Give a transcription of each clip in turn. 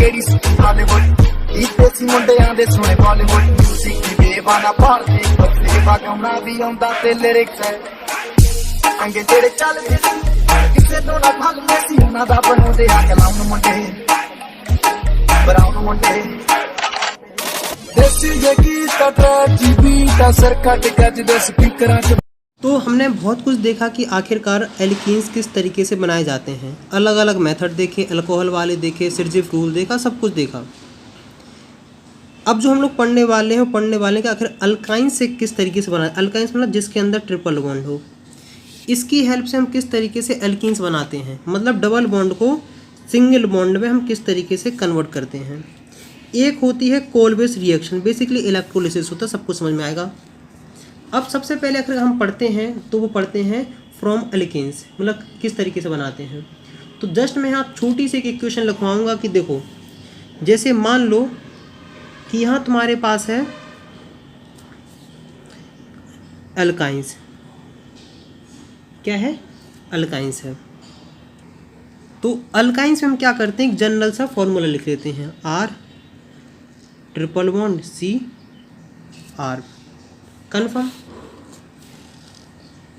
ਜਿਹੜੀ ਹਾਲੀਵੁੱਡ ਦੇਸੀ ਮੁੰਡਿਆਂ ਦੇ ਸੋਹਣੇ ਬਾਲੀਵੁੱਡ ਮਿਊਜ਼ਿਕ ਦੀ ਬੇਵਾਨਾ ਭਾਰਤੀ ਬੱਲੇ ਵਗਾਉਣਾ ਵੀ ਆਉਂਦਾ ਤੇ ਲਿਰਿਕਸ ਹੈ ਅੰਗੇ ਜਿਹੜੇ ਚੱਲਦੇ ਕਿਸੇ ਤੋਂ ਨਾ ਭੱਜਦੇ ਸੀ ਉਹਨਾਂ ਦਾ ਬਣਾਉਂਦੇ ਆ ਕਲਾਮ ਮੁੰਡੇ ਬਰਾਉਨ ਮੁੰਡੇ ਦੇਸੀ ਜੇ ਗੀਤ ਟਰੈਕ ਬੀਟ ਅਸਰ ਕੱਟ ਗੱਜਦੇ ਸਪੀਕਰਾਂ 'ਚ। तो हमने बहुत कुछ देखा कि आखिरकार एल्कीन्स किस तरीके से बनाए जाते हैं, अलग अलग मेथड देखे, अल्कोहल वाले देखे, सिरजिफ रूल देखा, सब कुछ देखा। अब जो हम लोग पढ़ने वाले हैं कि आखिर अल्काइन से किस तरीके से बनाए। अल्काइंस मतलब जिसके अंदर ट्रिपल बॉन्ड हो, इसकी हेल्प से हम किस तरीके से एल्कीन्स बनाते हैं, मतलब डबल बॉन्ड को सिंगल बॉन्ड में हम किस तरीके से कन्वर्ट करते हैं। एक होती है कोलबेस रिएक्शन, बेसिकली इलेक्ट्रोलिसिस होता है, सबको समझ में आएगा। अब सबसे पहले अगर हम पढ़ते हैं तो वो पढ़ते हैं फ्रॉम एल्कीन्स, मतलब किस तरीके से बनाते हैं। तो जस्ट मैं यहाँ छोटी सी एक इक्वेशन लिखवाऊंगा कि देखो, जैसे मान लो कि यहाँ तुम्हारे पास है अल्काइंस, क्या है, अल्काइंस है। तो अल्काइंस में हम क्या करते हैं, एक जनरल सा फॉर्मूला लिख लेते हैं, R triple bond C R, confirm.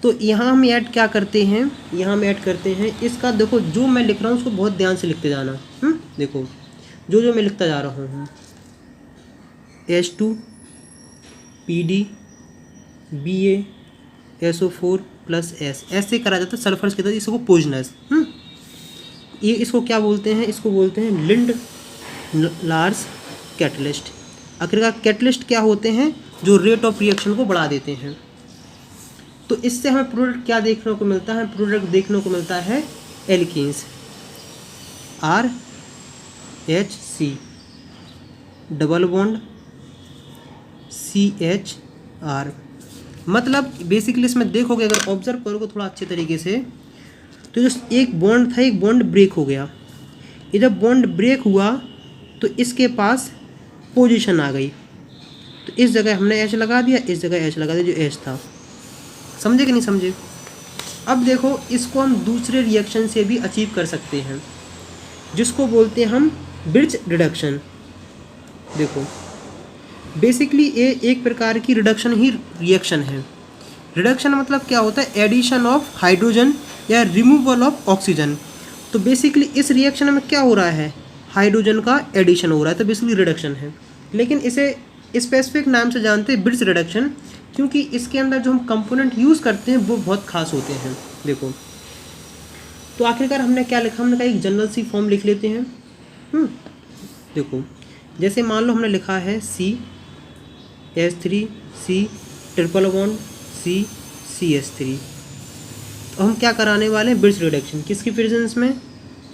तो यहाँ हम ऐड क्या करते हैं, यहाँ हम ऐड करते हैं इसका, देखो जो मैं लिख रहा हूँ उसको बहुत ध्यान से लिखते जाना। देखो जो मैं लिखता जा रहा हूँ, H2 PD Ba SO4 plus S, ऐसे करा जाता है सल्फर्स के तरह, इसको पोइजनस। ये इसको क्या बोलते हैं, इसको बोलते हैं लिंड लार्स कैटलिस्ट। आखिरकार कैटलिस्ट क्या होते हैं, जो रेट ऑफ रिएक्शन को बढ़ा देते हैं। तो इससे हमें प्रोडक्ट क्या देखने को मिलता है, प्रोडक्ट देखने को मिलता है alkenes, RHC double bond CHR। मतलब बेसिकली इसमें देखोगे, अगर ऑब्जर्व करोगे थोड़ा अच्छे तरीके से, तो जो एक बॉन्ड था, एक बॉन्ड ब्रेक हो गया। ये जब बॉन्ड ब्रेक हुआ तो इसके पास पोजीशन आ गई, तो इस जगह हमने H लगा दिया, इस जगह H लगा दिया, जो H था। समझे कि नहीं समझे। अब देखो इसको हम दूसरे रिएक्शन से भी अचीव कर सकते हैं, जिसको बोलते हैं हम ब्रिज रिडक्शन। देखो बेसिकली ये एक प्रकार की रिडक्शन ही रिएक्शन है। रिडक्शन मतलब क्या होता है, एडिशन ऑफ हाइड्रोजन या रिमूवल ऑफ ऑक्सीजन। तो बेसिकली इस रिएक्शन में क्या हो रहा है, हाइड्रोजन का एडिशन हो रहा है, तो बेसिकली रिडक्शन है। लेकिन इसे स्पेसिफिक नाम से जानते हैं ब्रिज रिडक्शन, क्योंकि इसके अंदर जो हम कंपोनेंट यूज़ करते हैं वो बहुत खास होते हैं। देखो तो आखिरकार हमने क्या लिखा, हमने कहा एक जनरल सी फॉर्म लिख लेते हैं। देखो जैसे मान लो हमने लिखा है CH3C ट्रिपल बॉन्ड CH3। तो हम क्या कराने वाले हैं, ब्रिज रिडक्शन, किसकी प्रेजेंस में,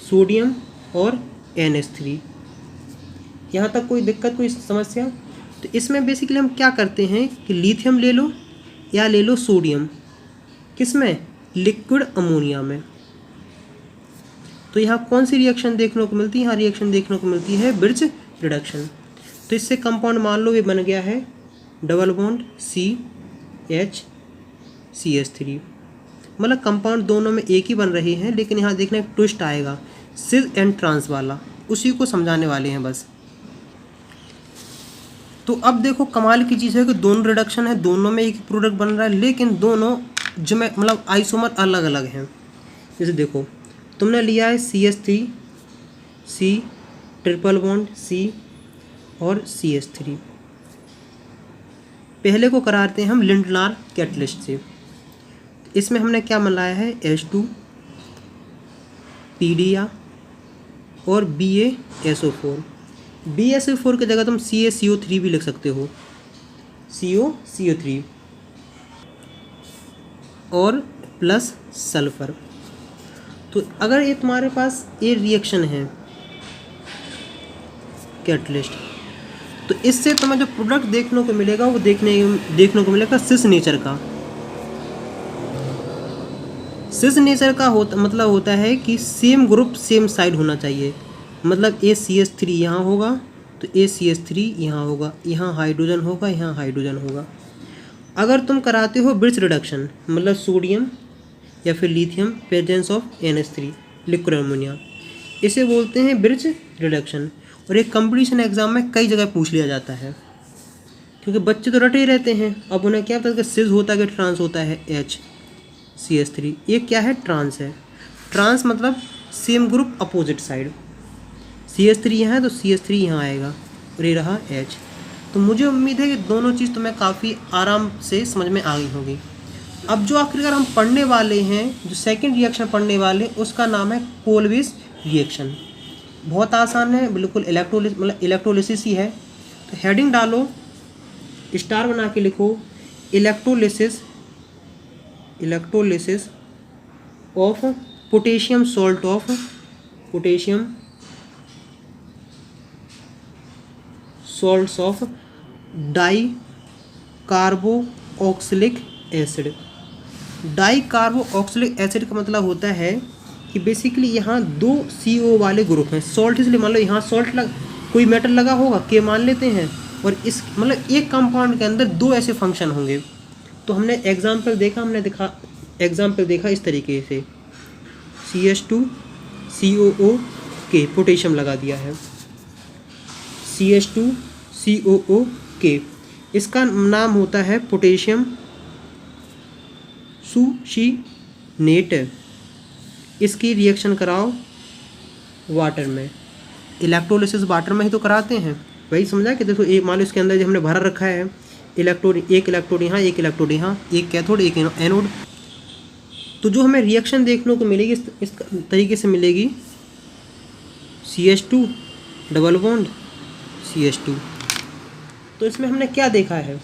सोडियम और NH3। यहाँ तक कोई दिक्कत, कोई समस्या। तो इसमें बेसिकली हम क्या करते हैं कि लिथियम ले लो या ले लो सोडियम, किसमें, लिक्विड अमोनिया में। तो यहाँ कौन सी रिएक्शन देखने को मिलती है, यहाँ रिएक्शन देखने को मिलती है ब्रिज रिडक्शन। तो इससे कंपाउंड मान लो ये बन गया है डबल बॉन्ड CH3। मतलब कंपाउंड दोनों में एक ही बन रहे हैं, लेकिन यहाँ देखना एक ट्विस्ट आएगा, सिस एंड ट्रांस वाला, उसी को समझाने वाले हैं बस। तो अब देखो कमाल की चीज़ है कि दोनों रिडक्शन है, दोनों में एक प्रोडक्ट बन रहा है, लेकिन दोनों जो में मतलब आइसोमर अलग अलग हैं। जैसे देखो तुमने लिया है CH3C ट्रिपल बॉन्ड C और CH3। पहले को कराते हैं हम लिंडलार कैटलिस्ट से। इसमें हमने क्या मिलाया है, H2 PDA और BaSO4। BaSO4 की जगह तुम CaCO3 भी लिख सकते हो, CO3 और प्लस सल्फर। तो अगर ये तुम्हारे पास ये रिएक्शन है कैटलिस्ट, तो इससे तुम्हें जो प्रोडक्ट देखने को मिलेगा वो देखने को मिलेगा सिस नेचर का। सिस नेचर का मतलब होता है कि सेम ग्रुप सेम साइड होना चाहिए। मतलब ACH3 यहाँ होगा तो ACH3 यहाँ होगा, यहाँ हाइड्रोजन होगा, यहाँ हाइड्रोजन होगा। अगर तुम कराते हो ब्रिज रिडक्शन, मतलब सोडियम या फिर lithium presence of NH3 liquid ammonia, इसे बोलते हैं ब्रिज रिडक्शन। और एक कंपटीशन एग्ज़ाम में कई जगह पूछ लिया जाता है, क्योंकि बच्चे तो रटे ही रहते हैं। अब उन्हें क्या पता कि सिज होता है कि ट्रांस होता है HCH3। ये क्या है? ट्रांस है। ट्रांस मतलब same group opposite side. CH3 यहाँ है तो CH3 यहाँ आएगा और ये रहा H। तो मुझे उम्मीद है कि दोनों चीज़ तुम्हें काफ़ी आराम से समझ में आ गई होगी। अब जो आखिरकार हम पढ़ने वाले हैं, जो सेकंड रिएक्शन पढ़ने वाले, उसका नाम है कोलविस रिएक्शन। बहुत आसान है, बिल्कुल इलेक्ट्रोलिसिस ही है। तो हेडिंग डालो, स्टार बना के लिखो, electrolysis of potassium salt of potassium salts of di carboxylic acid. Di carboxylic acid का मतलब होता है कि बेसिकली यहाँ 2 CO वाले ग्रुप हैं। सॉल्ट इसलिए मान लो यहाँ सॉल्ट कोई मेटल लगा होगा, के मान लेते हैं, और इस मतलब एक कंपाउंड के अंदर 2 ऐसे फंक्शन होंगे। तो हमने एग्जाम्पल देखा इस तरीके से, CH2COO पोटेशियम लगा दिया है, CH2COO, इसका नाम होता है पोटेशियम सुशीनेट। इसकी रिएक्शन कराओ वाटर में। इलेक्ट्रोलिसिस वाटर में ही तो कराते हैं, वही समझा कि देखो एक मान लो इसके अंदर जो हमने भरा रखा है इलेक्ट्रोड, एक इलेक्ट्रोड यहाँ, एक इलेक्ट्रोड यहाँ, एक कैथोड एक एनोड। तो जो हमें रिएक्शन देखने को मिलेगी इस तरीके से मिलेगी, CH2 डबल बॉन्ड CH2। तो इसमें हमने क्या देखा है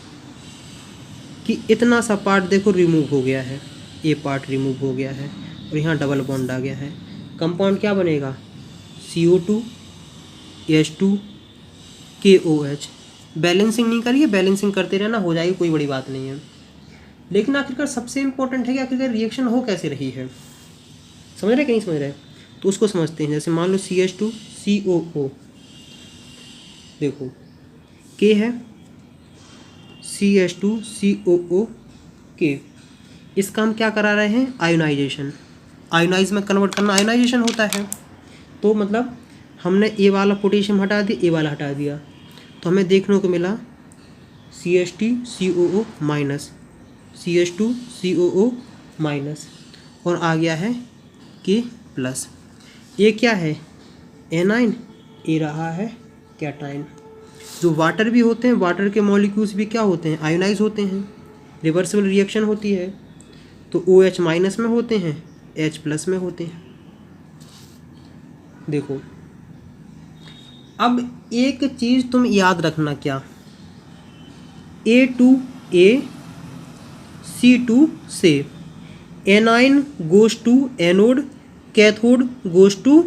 कि इतना सा पार्ट देखो रिमूव हो गया है, ये पार्ट रिमूव हो गया है और यहाँ डबल बॉन्ड आ गया है। कंपाउंड क्या बनेगा? CO2 H2 KOH। बैलेंसिंग नहीं करिए, बैलेंसिंग करते रहना, हो जाएगी, कोई बड़ी बात नहीं है। लेकिन आखिरकार सबसे इम्पोर्टेंट है कि आखिरकार रिएक्शन हो कैसे रही है। समझ रहे कि नहीं समझ रहे? तो उसको समझते हैं। जैसे मान लो CH2COO, देखो K है, CH2COO K, इसका हम क्या करा रहे हैं? आयोनाइजेशन। आयोनाइज में कन्वर्ट करना आयोनाइजेशन होता है। तो मतलब हमने ए वाला पोटेशियम हटा दिया, ए वाला हटा दिया, तो हमें देखने को मिला CH2COO माइनस, CH2COO माइनस, और आ गया है K प्लस। ये क्या है? एनाइन, ये रहा है कैटाइन। जो वाटर भी होते हैं, वाटर के मॉलिक्यूल्स भी क्या होते हैं? आयोनाइज होते हैं, रिवर्सिबल रिएक्शन होती है। तो OH माइनस में होते हैं, H प्लस में होते हैं। देखो अब एक चीज़ तुम याद रखना, क्या? A2A C2 से anion goes to anode, cathode goes to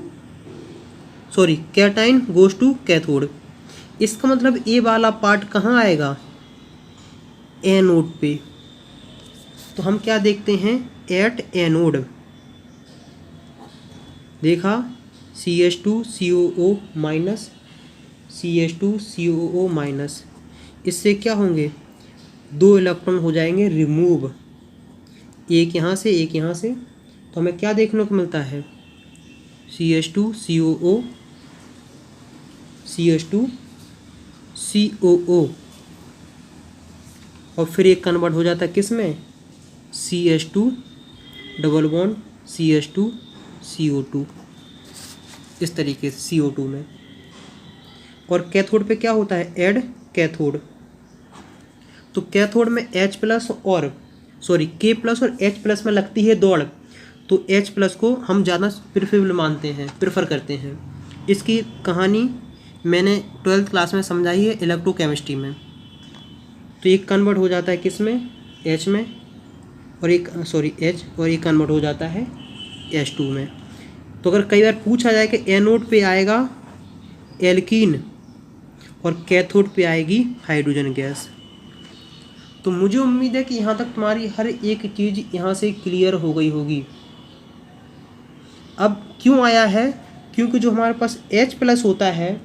cation goes to cathode. इसका मतलब ए वाला पार्ट कहाँ आएगा? एनोड पे। तो हम क्या देखते हैं? एट एनोड देखा, CH2COO माइनस, CH2COO माइनस, इससे क्या होंगे? 2 इलेक्ट्रॉन हो जाएंगे रिमूव, एक यहाँ से एक यहाँ से। तो हमें क्या देखने को मिलता है? CH2COO CH2COO, और फिर एक कन्वर्ट हो जाता है किस में? CH2 double bond CH2 CO2, इस तरीके से CO2 में। और कैथोड पे क्या होता है? Add cathode. तो कैथोड में H प्लस और K प्लस और H प्लस में लगती है दौड़, तो H प्लस को हम ज़्यादा प्रेफरेबल मानते हैं, प्रेफर करते हैं। इसकी कहानी मैंने 12th क्लास में समझाई है इलेक्ट्रोकेमिस्ट्री में। तो एक कन्वर्ट हो जाता है किस में? H में, और एक H, और एक कन्वर्ट हो जाता है H2 में। तो अगर कई बार पूछा जाए कि एनोड पे आएगा एल्कीन और कैथोड पे आएगी हाइड्रोजन गैस। तो मुझे उम्मीद है कि यहाँ तक तुम्हारी हर एक चीज़ यहाँ से क्लियर हो गई होगी। अब क्यों आया है? क्योंकि जो हमारे पास H प्लस होता है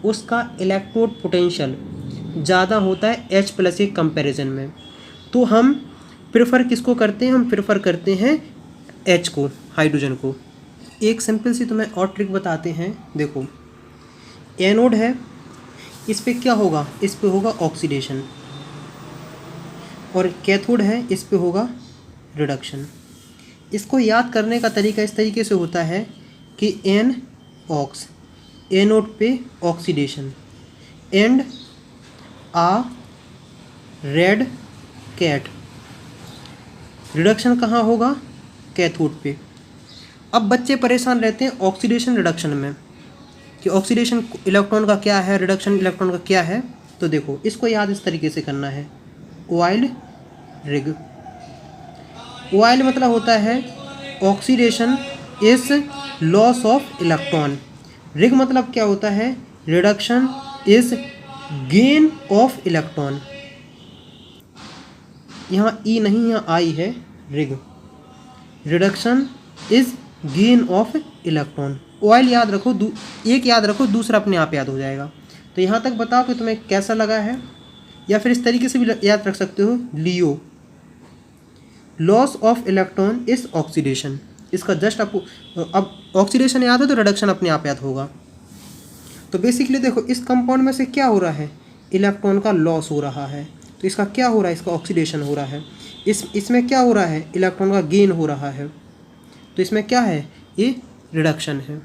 उसका इलेक्ट्रोड पोटेंशियल ज़्यादा होता है H प्लस के कंपैरिजन में। तो हम प्रेफर किसको करते हैं? हम प्रेफर करते हैं H को, हाइड्रोजन को। एक सिंपल सी तुम्हें और ट्रिक बताते हैं। देखो एनोड है, इस पे क्या होगा, इस पे होगा ऑक्सीडेशन, और कैथोड है, इस पे होगा रिडक्शन। इसको याद करने का तरीका इस तरीके से होता है कि एन ऑक्स, एनोड पे ऑक्सीडेशन, एंड आ रेड कैट, रिडक्शन कहाँ होगा, कैथोड पे। अब बच्चे परेशान रहते हैं ऑक्सीडेशन रिडक्शन में कि ऑक्सीडेशन इलेक्ट्रॉन का क्या है, रिडक्शन इलेक्ट्रॉन का क्या है। तो देखो इसको याद इस तरीके से करना है, ऑयल रिग। ऑयल मतलब होता है oxidation is loss of electron, rig मतलब क्या होता है, reduction is gain of electron. यहाँ ई नहीं, यहाँ आई है, rig, reduction is gain of electron. Oil याद रखो, एक याद रखो, दूसरा अपने आप याद हो जाएगा। तो यहाँ तक बताओ कि तुम्हें कैसा लगा है, या फिर इस तरीके से भी याद रख सकते हो, Leo, loss of electron is oxidation. इसका जस्ट आपको अब ऑक्सीडेशन याद है तो रिडक्शन अपने आप याद होगा। तो बेसिकली देखो इस कंपाउंड में से क्या हो रहा है, इलेक्ट्रॉन का लॉस हो रहा है, तो इसका क्या हो रहा है, इसका ऑक्सीडेशन हो रहा है। इसमें क्या हो रहा है, इलेक्ट्रॉन का गेन हो रहा है, तो इसमें क्या है, ये रिडक्शन है।